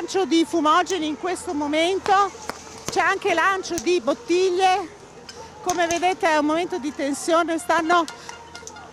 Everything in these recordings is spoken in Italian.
lancio di fumogeni in questo momento, c'è anche lancio di bottiglie. Come vedete è un momento di tensione,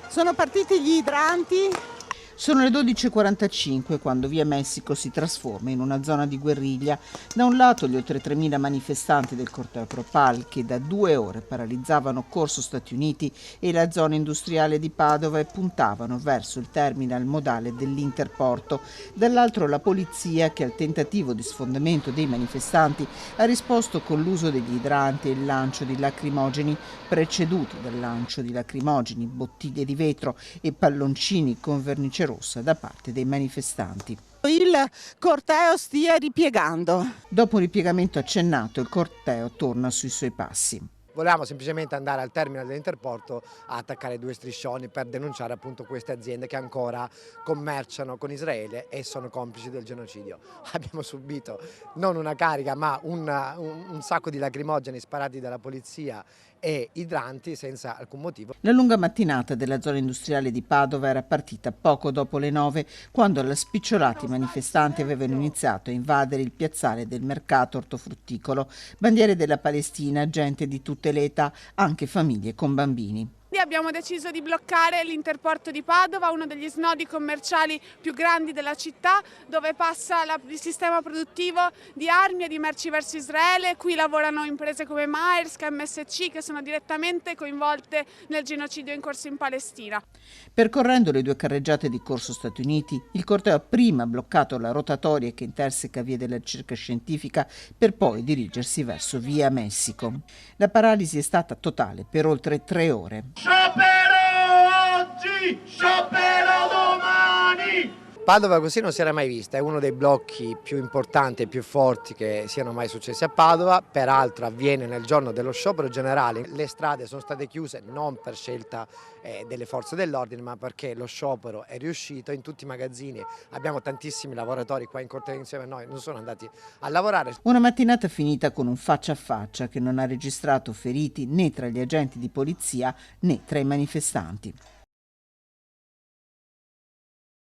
sono partiti gli idranti. Sono le 12:45 quando Via Messico si trasforma in una zona di guerriglia. Da un lato gli oltre 3.000 manifestanti del corteo Pro-Pal che da 2 ore paralizzavano Corso Stati Uniti e la zona industriale di Padova e puntavano verso il terminal modale dell'Interporto. Dall'altro la polizia che al tentativo di sfondamento dei manifestanti ha risposto con l'uso degli idranti e il lancio di lacrimogeni, preceduti dal lancio di lacrimogeni, bottiglie di vetro e palloncini con vernice rossa da parte dei manifestanti. Il corteo stia ripiegando. Dopo un ripiegamento accennato, il corteo torna sui suoi passi. Volevamo semplicemente andare al terminal dell'Interporto a attaccare 2 striscioni per denunciare appunto queste aziende che ancora commerciano con Israele e sono complici del genocidio. Abbiamo subito non una carica ma un sacco di lacrimogeni sparati dalla polizia e idranti senza alcun motivo. La lunga mattinata della zona industriale di Padova era partita poco dopo le 9, quando spicciolati manifestanti avevano iniziato a invadere il piazzale del mercato ortofrutticolo. Bandiere della Palestina, gente di tutte le età, anche famiglie con bambini. Abbiamo deciso di bloccare l'Interporto di Padova, uno degli snodi commerciali più grandi della città, dove passa il sistema produttivo di armi e di merci verso Israele. Qui lavorano imprese come Maersk, MSC, che sono direttamente coinvolte nel genocidio in corso in Palestina. Percorrendo le 2 carreggiate di Corso Stati Uniti, il corteo ha prima bloccato la rotatoria che interseca Via della Ricerca Scientifica per poi dirigersi verso Via Messico. La paralisi è stata totale per oltre 3 ore. Sciopero oggi, sciopero domani! Padova così non si era mai vista, è uno dei blocchi più importanti e più forti che siano mai successi a Padova, peraltro avviene nel giorno dello sciopero generale. Le strade sono state chiuse non per scelta delle forze dell'ordine ma perché lo sciopero è riuscito in tutti i magazzini, abbiamo tantissimi lavoratori qua in corteo insieme a noi, non sono andati a lavorare. Una mattinata finita con un faccia a faccia che non ha registrato feriti né tra gli agenti di polizia né tra i manifestanti.